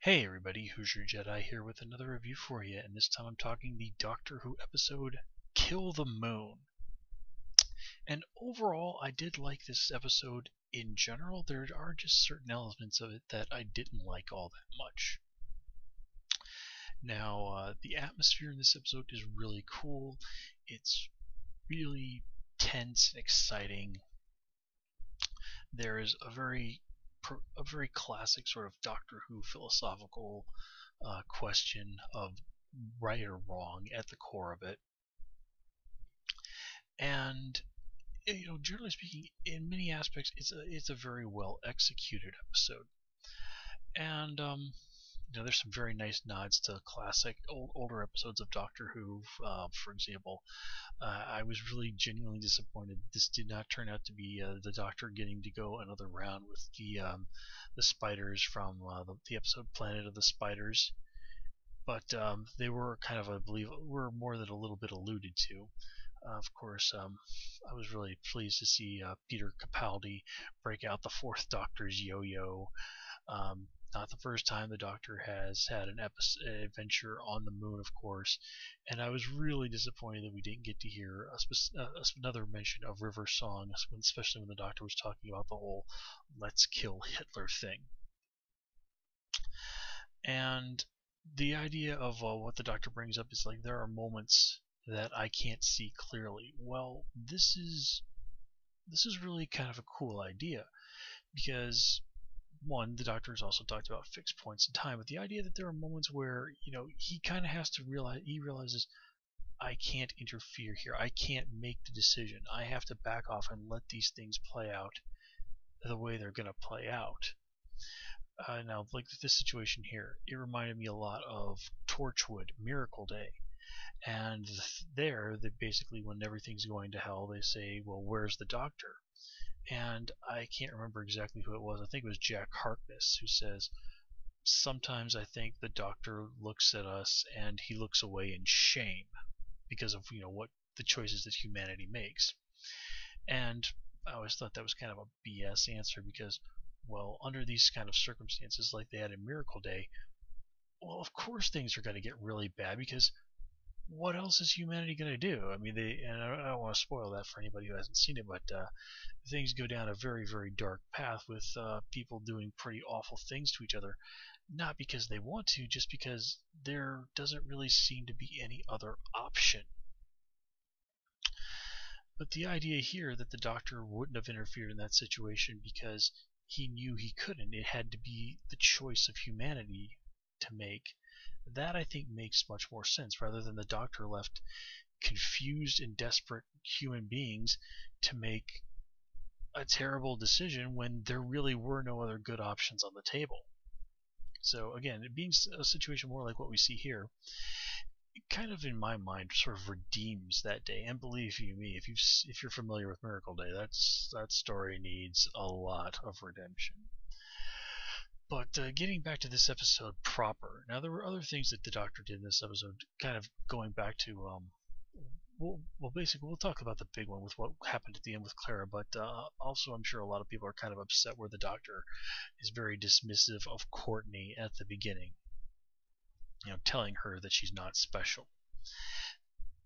Hey everybody, Hoosier Jedi here with another review for you, and this time I'm talking the Doctor Who episode Kill the Moon. And overall, I did like this episode in general. There are just certain elements of it that I didn't like all that much. Now, the atmosphere in this episode is really cool. It's really tense and exciting. There is a very classic sort of Doctor Who philosophical question of right or wrong at the core of it. And generally speaking, in many aspects, it's a very well executed episode. And there's some very nice nods to classic older episodes of Doctor Who. For example, I was really genuinely disappointed this did not turn out to be the Doctor getting to go another round with the spiders from the episode Planet of the Spiders. But they were kind of, I believe, were more than a little bit alluded to. Of course, I was really pleased to see Peter Capaldi break out the Fourth Doctor's yo-yo. Not the first time the Doctor has had an adventure on the moon, of course, and I was really disappointed that we didn't get to hear another mention of River Song, especially when the Doctor was talking about the whole "Let's kill Hitler" thing. And the idea of what the Doctor brings up is like there are moments that I can't see clearly. Well, this is really kind of a cool idea because one, the Doctor has also talked about fixed points in time, but the idea that there are moments where he kind of has to realizes I can't interfere here. I can't make the decision. I have to back off and let these things play out the way they're going to play out. Now, like this situation here, it reminded me a lot of Torchwood, Miracle Day. And there, they basically, when everything's going to hell, they say, well, where's the Doctor? And I can't remember exactly who it was. I think it was Jack Harkness who says, sometimes I think the Doctor looks at us and he looks away in shame because of what the choices that humanity makes. And I always thought that was kind of a BS answer because, well, under these kind of circumstances like they had in Miracle Day, well, of course things are going to get really bad because what else is humanity going to do? I mean, and I don't want to spoil that for anybody who hasn't seen it, but things go down a very, very dark path with people doing pretty awful things to each other, not because they want to, just because there doesn't really seem to be any other option. But the idea here that the Doctor wouldn't have interfered in that situation because he knew he couldn't, it had to be the choice of humanity to make, that I think makes much more sense rather than the Doctor left confused and desperate human beings to make a terrible decision when there really were no other good options on the table. So again, it being a situation more like what we see here, it kind of in my mind sort of redeems that day. And believe you me, if you're familiar with Miracle Day, that story needs a lot of redemption. But getting back to this episode proper, now there were other things that the Doctor did in this episode, kind of going back to basically we'll talk about the big one with what happened at the end with Clara, but also I'm sure a lot of people are kind of upset where the Doctor is very dismissive of Courtney at the beginning, telling her that she's not special.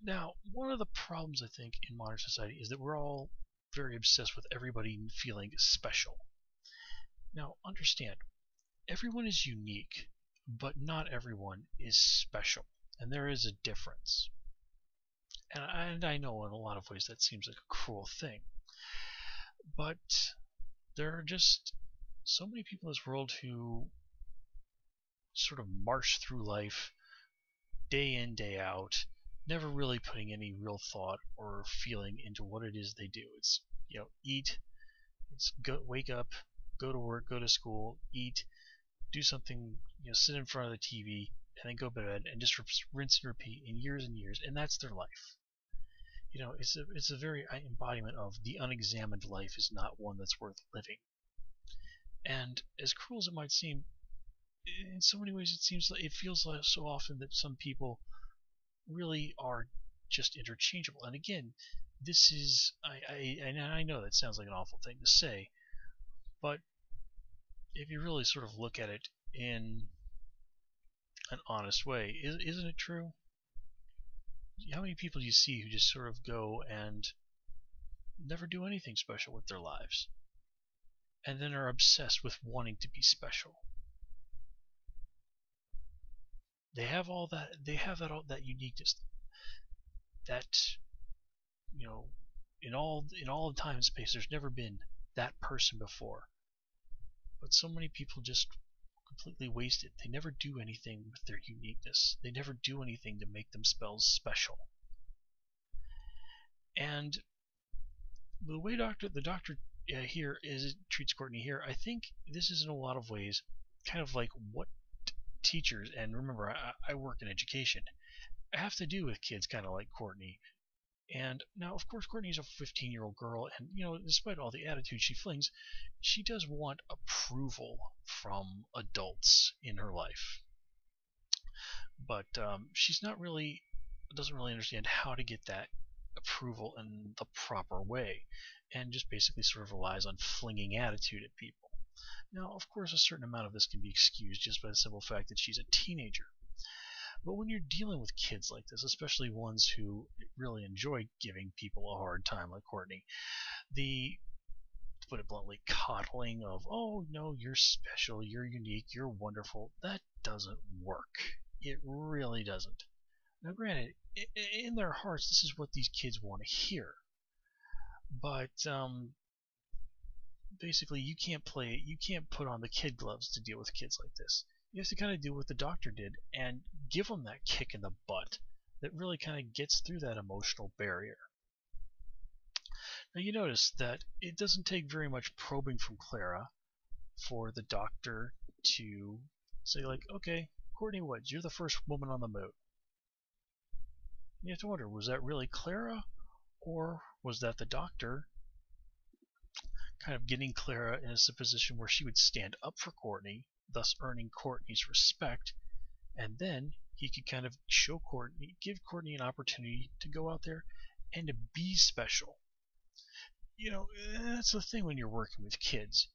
Now, one of the problems I think in modern society is that we're all very obsessed with everybody feeling special. Now, understand, everyone is unique, but not everyone is special, and there is a difference. And I know in a lot of ways that seems like a cruel thing, but there are just so many people in this world who sort of march through life day in, day out, never really putting any real thought or feeling into what it is they do. It's, eat, it's wake up, go to work, go to school, eat, do something, sit in front of the TV, and then go to bed and just rinse and repeat in years and years, and that's their life. It's a very embodiment of the unexamined life is not one that's worth living. And as cruel as it might seem, in so many ways it feels like so often that some people really are just interchangeable. And again, this is I know that sounds like an awful thing to say, but if you really sort of look at it in an honest way. Isn't it true? How many people do you see who just sort of go and never do anything special with their lives, and then are obsessed with wanting to be special? They have all that. They have that uniqueness. That, you know, in all time and space, there's never been that person before. But so many people just completely waste it. They never do anything with their uniqueness. They never do anything to make themselves special. And the way the doctor here treats Courtney here, I think this is in a lot of ways kind of like what teachers, and remember, I work in education, have to do with kids kind of like Courtney. And now, of course, Courtney's a 15-year-old girl, and despite all the attitude she flings, she does want approval from adults in her life. But she's not really doesn't really understand how to get that approval in the proper way, and just basically sort of relies on flinging attitude at people. Now, of course, a certain amount of this can be excused just by the simple fact that she's a teenager. But when you're dealing with kids like this, especially ones who really enjoy giving people a hard time like Courtney, to put it bluntly, coddling of, oh no, you're special, you're unique, you're wonderful, that doesn't work. It really doesn't. Now granted, in their hearts, this is what these kids want to hear. But basically, you can't put on the kid gloves to deal with kids like this. You have to kind of do what the doctor did and give them that kick in the butt that really kind of gets through that emotional barrier. Now you notice that it doesn't take very much probing from Clara for the doctor to say, like, okay, Courtney Woods, you're the first woman on the moon. You have to wonder, was that really Clara, or was that the doctor kind of getting Clara in a position where she would stand up for Courtney, thus earning Courtney's respect, and then he could kind of give Courtney an opportunity to go out there and to be special. That's the thing when you're working with kids.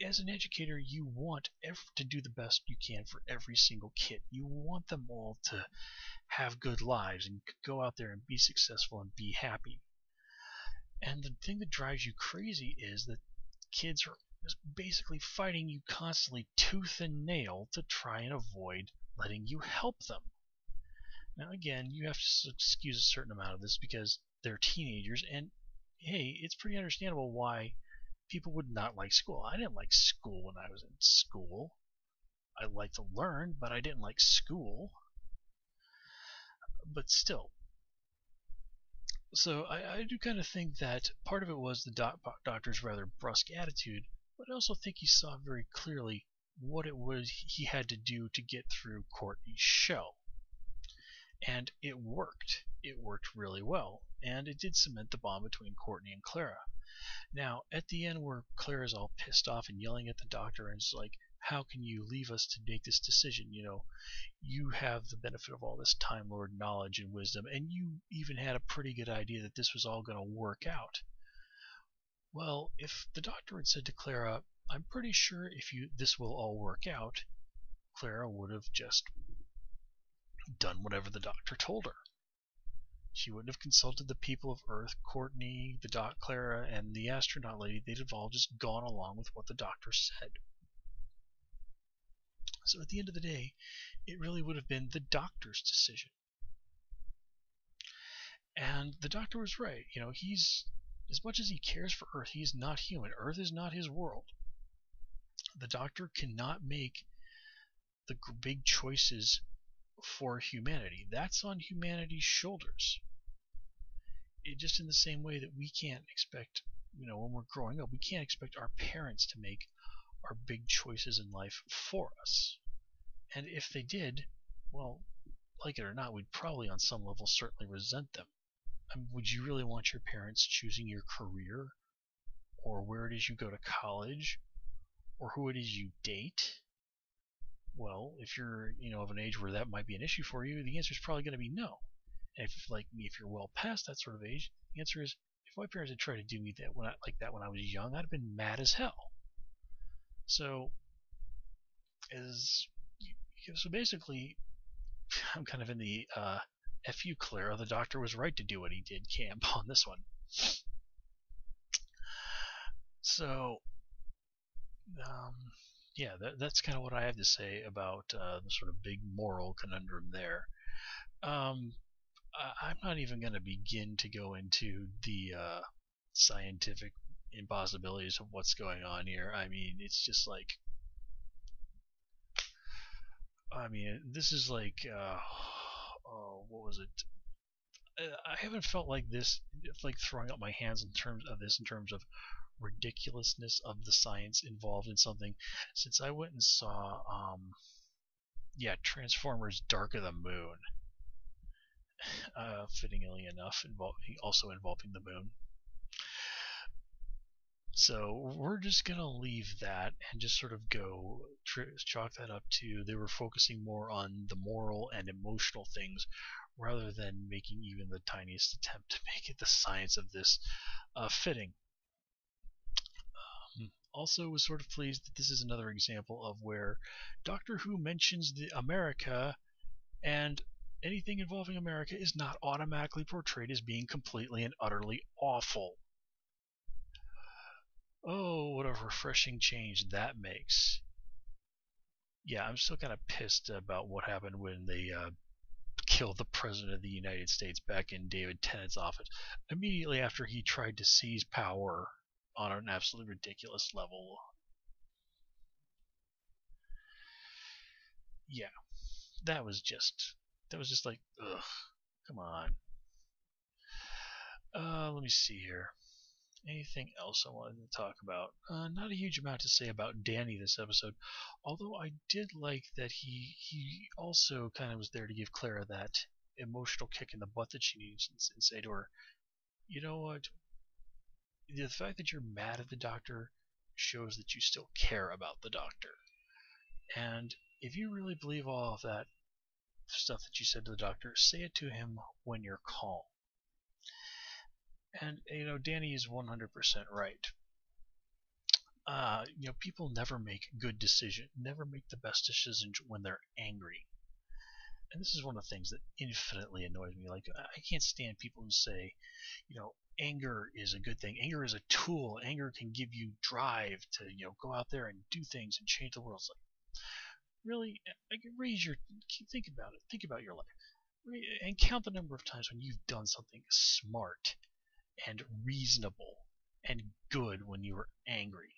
As an educator, you want to do the best you can for every single kid. You want them all to have good lives and go out there and be successful and be happy. And the thing that drives you crazy is that kids are basically fighting you constantly tooth and nail to try and avoid letting you help them. Now again, you have to excuse a certain amount of this because they're teenagers, and hey, it's pretty understandable why people would not like school. I didn't like school when I was in school. I liked to learn, but I didn't like school. But still. So I do kind of think that part of it was the doctor's rather brusque attitude, but I also think he saw very clearly what it was he had to do to get through Courtney's shell. And it worked. It worked really well, and it did cement the bond between Courtney and Clara. Now, at the end where Clara's all pissed off and yelling at the doctor and is like, how can you leave us to make this decision? You have the benefit of all this Time Lord knowledge and wisdom, and you even had a pretty good idea that this was all going to work out. Well, if the doctor had said to Clara, I'm pretty sure this will all work out, Clara would have just done whatever the doctor told her. She wouldn't have consulted the people of Earth, Courtney, Clara, and the astronaut lady. They'd have all just gone along with what the doctor said. So at the end of the day, it really would have been the doctor's decision. And the doctor was right. He's, as much as he cares for Earth, he's not human. Earth is not his world. The doctor cannot make the big choices for humanity. That's on humanity's shoulders. Just in the same way that we can't expect, when we're growing up, we can't expect our parents to make our big choices in life for us. And if they did, well, like it or not, we'd probably on some level certainly resent them. Would you really want your parents choosing your career, or where it is you go to college, or who it is you date? Well, if you're, of an age where that might be an issue for you, the answer is probably going to be no. And if you're well past that sort of age, the answer is, if my parents had tried to do me when I was young, I'd have been mad as hell. So, as So basically, I'm kind of in the F you, Clara. The Doctor was right to do what he did camp on this one. So, yeah, that's kind of what I have to say about the sort of big moral conundrum there. I'm not even going to begin to go into the scientific impossibilities of what's going on here. I mean, it's just like, this is like, what was it? I haven't felt like this, like throwing up my hands in terms of ridiculousness of the science involved in something, since I went and saw, Transformers: Dark of the Moon. Fittingly enough, involving the moon. So we're just gonna leave that and just sort of chalk that up to they were focusing more on the moral and emotional things rather than making even the tiniest attempt to make it the science of this fitting. Also was sort of pleased that this is another example of where Doctor Who mentions the America, and anything involving America is not automatically portrayed as being completely and utterly awful. Oh, what a refreshing change that makes. Yeah, I'm still kind of pissed about what happened when they killed the President of the United States back in David Tennant's office, immediately after he tried to seize power on an absolutely ridiculous level. Yeah, that was just like, ugh, come on. Let me see here. Anything else I wanted to talk about? Not a huge amount to say about Danny this episode, although I did like that he also kind of was there to give Clara that emotional kick in the butt that she needs and say to her, you know what? The fact that you're mad at the Doctor shows that you still care about the Doctor. And if you really believe all of that stuff that you said to the Doctor, say it to him when you're calm. And Danny is 100% right. People never make never make the best decisions when they're angry. And this is one of the things that infinitely annoys me. Like, I can't stand people who say, anger is a good thing. Anger is a tool. Anger can give you drive to, go out there and do things and change the world. It's like, really? Think about it. Think about your life. And count the number of times when you've done something smart and reasonable and good when you were angry.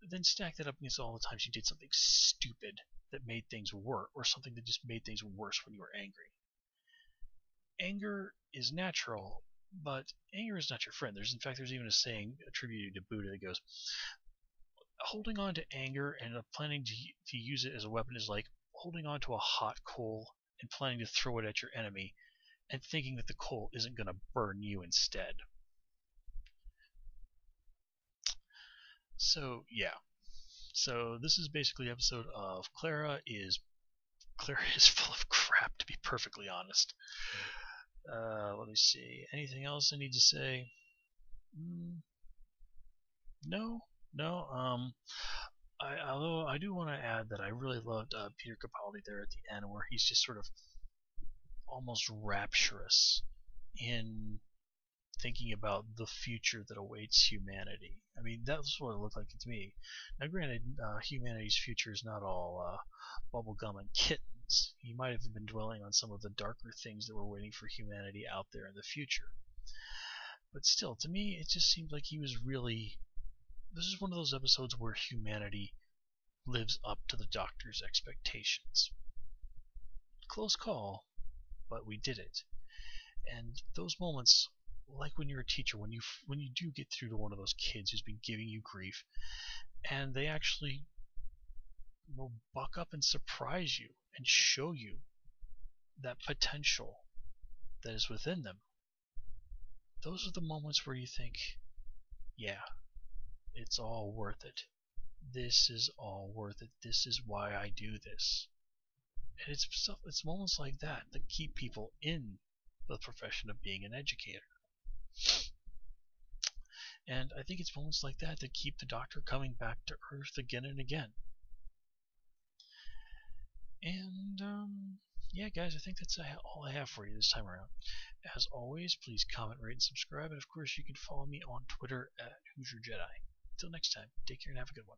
Then stack that up against all the times you did something stupid that made things worse, or something that just made things worse when you were angry. Anger is natural, but anger is not your friend. There's even a saying attributed to Buddha that goes, holding on to anger and planning to use it as a weapon is like holding on to a hot coal and planning to throw it at your enemy and thinking that the coal isn't going to burn you instead. So, yeah. So this is basically an episode of Clara is full of crap, to be perfectly honest. Let me see. Anything else I need to say? No. Although I do want to add that I really loved Peter Capaldi there at the end, where he's just sort of almost rapturous in thinking about the future that awaits humanity. I mean, that's what it looked like to me. Now, granted, humanity's future is not all bubblegum and kittens. He might have been dwelling on some of the darker things that were waiting for humanity out there in the future. But still, to me, it just seemed like he was really... This is one of those episodes where humanity lives up to the Doctor's expectations. Close call, but we did it. And those moments, like when you're a teacher, when you do get through to one of those kids who's been giving you grief, and they actually will buck up and surprise you and show you that potential that is within them. Those are the moments where you think, yeah, it's all worth it. This is all worth it. This is why I do this. And it's moments like that that keep people in the profession of being an educator. And I think it's moments like that that keep the Doctor coming back to Earth again and again. Alright guys, I think that's all I have for you this time around. As always, please comment, rate, and subscribe, and of course you can follow me on Twitter at Hoosier Jedi. Until next time, take care and have a good one.